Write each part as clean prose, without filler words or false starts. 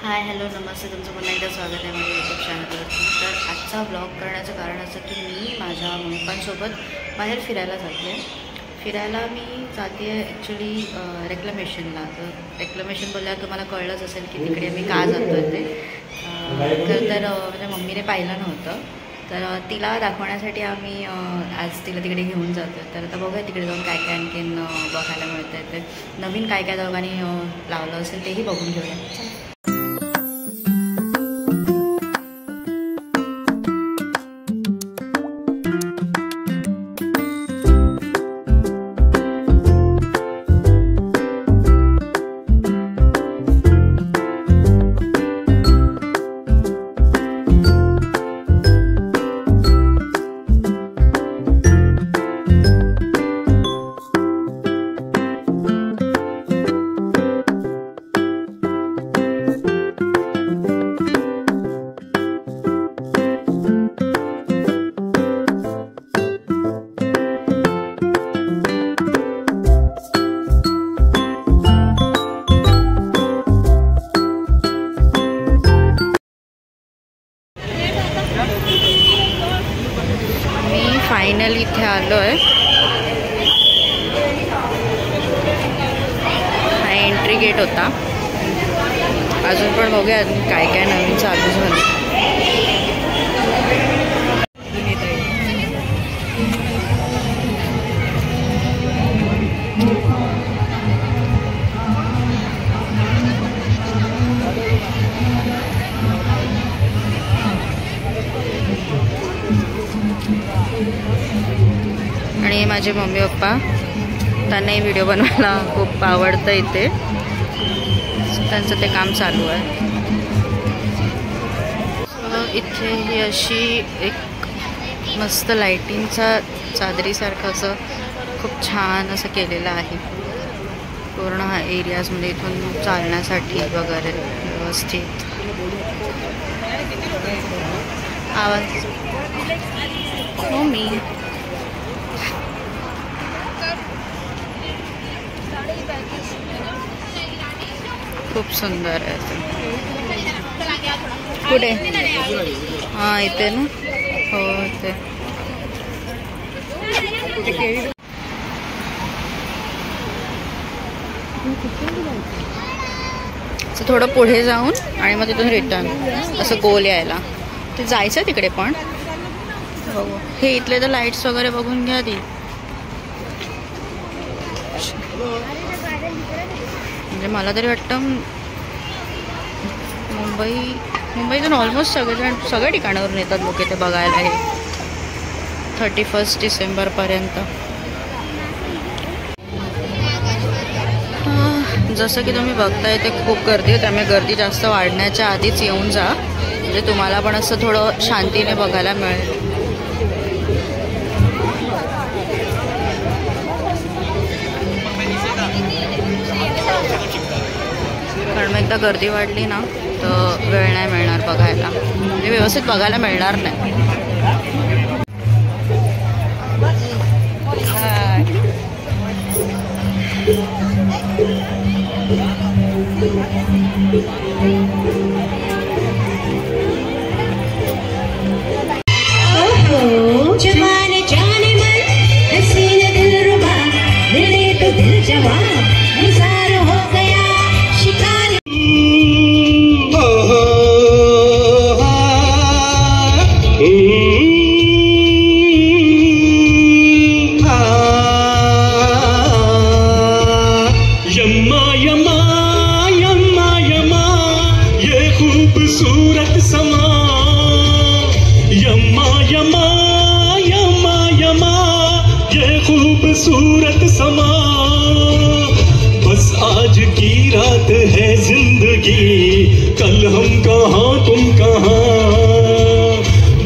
Hi hello नमस्ते, तुमचं पुन्हा एकदा स्वागत आहे माझ्या यूट्यूब चॅनलवरती। तर आजचा ब्लॉग करण्याचं कारण असं की मी माझ्या मम्मीपांसोबत बाहेर फिरायला जाते फिरायला मी जाते ॲक्च्युली रेक्लेमेशनला। तर रेक्लेमेशन बोलल्यावर तुम्हाला कळलंच असेल की तिकडे मी का जातो आहे ते। तर माझ्या मम्मीने पाहिलं नव्हतं, तर तिला दाखवण्यासाठी आम्ही आज तिला तिकडे घेऊन जातो। तर आता बघूया तिकडे जाऊन काय काय आणखीन बघायला मिळतं आहे, ते नवीन काय काय दोघांनी लावलं असेल तेही बघून घेऊया। फायनली इथे आलो आहे। हा एंट्री गेट होता, अजून पण बघूया अजून काय काय नवीन चालू झालं। आणि माझे मम्मी पप्पा, त्यांनाही व्हिडिओ बनवायला खूप आवडतं इथे, त्यांचं ते काम चालू आहे। इथे ही अशी एक मस्त लाइटिंगचा चादरीसारखं असं खूप छान असं केलेलं आहे पूर्ण हा एरियाजमध्ये, इथून चालण्यासाठी वगैरे व्यवस्थित। आवाज मम्मी खूप सुंदर आहे। कुठे? हां इथे ना, हो इथे। थोडं पुढे जाऊन आणि मग तिथून रिटर्न असं गोल यायला, ते जायचं तिकडे पण। हे इथले तर लाईट्स वगैरे बघून घ्या ती, म्हणजे मला तरी वाटतं मुंबईतून ऑलमोस्ट सगळ्या ठिकाणावरून येतात लोक इथे बघायला हे 31 डिसेंबरपर्यंत। जसं की तुम्ही बघताय ते खूप गर्दी आहे, त्यामुळे गर्दी जास्त वाढण्याच्या आधीच येऊन जा, म्हणजे तुम्हाला पण असं थोडं शांतीने बघायला मिळेल। कारण एकदा गर्दी वाढली ना तर वेळ नाही मिळणार बघायला, म्हणजे व्यवस्थित बघायला मिळणार नाही। खूबसूरत समा यम्मा यम्मा यम्मा यम्मा, ये खूबसूरत समा। बस आज की रात है जिंदगी, कल हम कहाँ तुम कहाँ,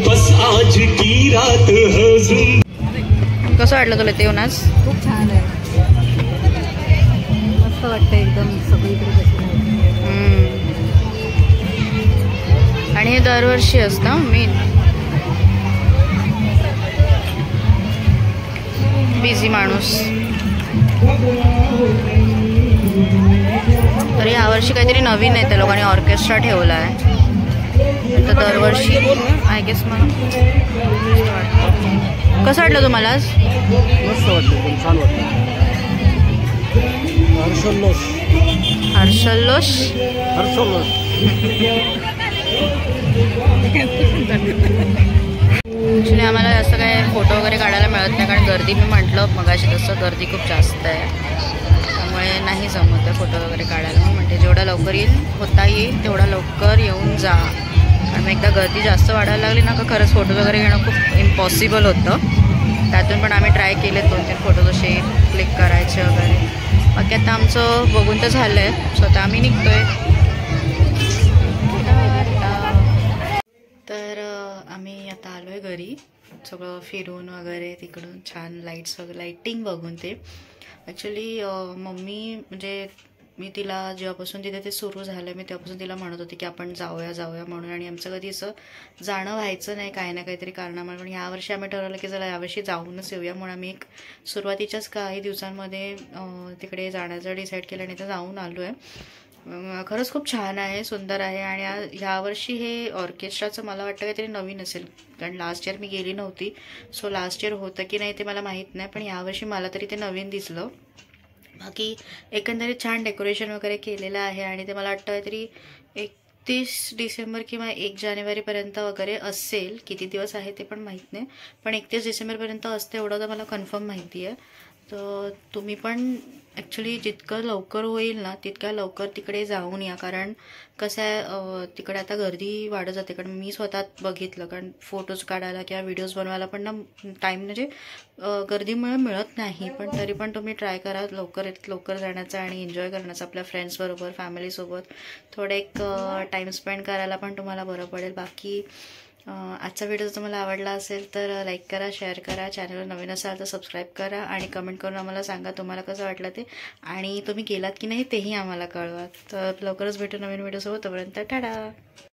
बस आज की रात है जिंदगी। कसं वाटलं तुला ते येऊन आज? खूप छान आहे, मस्त वाटतं एकदम सगळीकडे। आणि हे दरवर्षी असतं। मी बिझी माणूस, तर यावर्षी काहीतरी नवीन आहे, त्या लोकांनी ऑर्केस्ट्रा ठेवला आहे. तर दरवर्षी आय गेस मला कसं वाटलं तुम्हाला आज? मस्त वाटलं, छान वाटलं. हर्षोल्लास. ॲक्च्युली आम्हाला असं काय फोटो वगैरे काढायला मिळत नाही, कारण गर्दी, मी म्हटलं मगाशी तसं गर्दी खूप जास्त आहे, त्यामुळे नाही जमत आहे फोटो वगैरे काढायला. मग म्हणते जेवढा लवकर होता येईल तेवढा लवकर येऊन जा, कारण एकदा गर्दी जास्त वाढायला लागली ना का खरंच फोटो वगैरे घेणं खूप इम्पॉसिबल होतं. त्यातून पण आम्ही ट्राय केले 2-3 फोटो जसे क्लिक करायचे वगैरे. बाकी आता आमचं बघून तर झालं आहे, स्वतः आम्ही निघतो आहे. तर आम्ही आता आलो आहे घरी, सगळं फिरून वगैरे, तिकडून छान लाईट्स वगैरे, लाईटिंग बघून. ते ॲक्च्युली मम्मी, म्हणजे मी तिला जेव्हापासून तिथे ते सुरू झालं मी तेव्हापासून तिला म्हणत होती की आपण जाऊया म्हणून, आणि आमचं कधी असं जाणं व्हायचं नाही काही ना काहीतरी कारणामुळे. पण यावर्षी आम्ही ठरवलं की चला यावर्षी जाऊनच येऊया, म्हणून आम्ही एक सुरुवातीच्याच काही दिवसांमध्ये तिकडे जाण्याचं डिसाईड केलं आणि तर जाऊन आलो आहे. खरंच खूप छान आहे, सुंदर आहे. आणि ह्यावर्षी हे ऑर्केस्ट्राचं मला वाटतं काहीतरी नवीन असेल, कारण लास्ट इयर मी गेली नव्हती, सो लास्ट इयर होतं की नाही ते मला माहीत नाही, पण यावर्षी मला तरी ते नवीन दिसलं. बाकी एकंदरीत छान डेकोरेशन वगैरे केलेलं आहे, आणि ते मला वाटतं काहीतरी 31 डिसेंबर किंवा 1 जानेवारीपर्यंत वगैरे असेल. किती दिवस आहे ते पण माहीत नाही, पण 31 डिसेंबरपर्यंत असते एवढं तर मला कन्फर्म माहिती आहे. तर तुम्ही पण ॲक्च्युली जितकं लवकर होईल ना तितक्या लवकर तिकडे जाऊन या, कारण कसं आहे तिकडे आता गर्दी वाढत जाते. कारण मी स्वतः बघितलं, कारण फोटोज काढायला किंवा व्हिडिओज बनवायला पण ना टाईम म्हणजे गर्दीमुळे मिळत नाही. पण तरी पण तुम्ही ट्राय करा लवकर जाण्याचा आणि एन्जॉय करण्याचा आपल्या फ्रेंड्सबरोबर, फॅमिलीसोबत थोडं एक टाईम स्पेंड करायला पण तुम्हाला बरं पडेल. बाकी आजचा व्हिडिओ जर तुम्हाला आवडला असेल तर लाईक करा, शेअर करा, चॅनलवर नवीन असाल तर सबस्क्राईब करा, आणि कमेंट करून आम्हाला सांगा तुम्हाला कसं वाटलं ते, आणि तुम्ही गेलात की नाही तेही आम्हाला कळवा. तर लवकरच भेटू नवीन व्हिडिओसोबत, तोपर्यंत टाटा.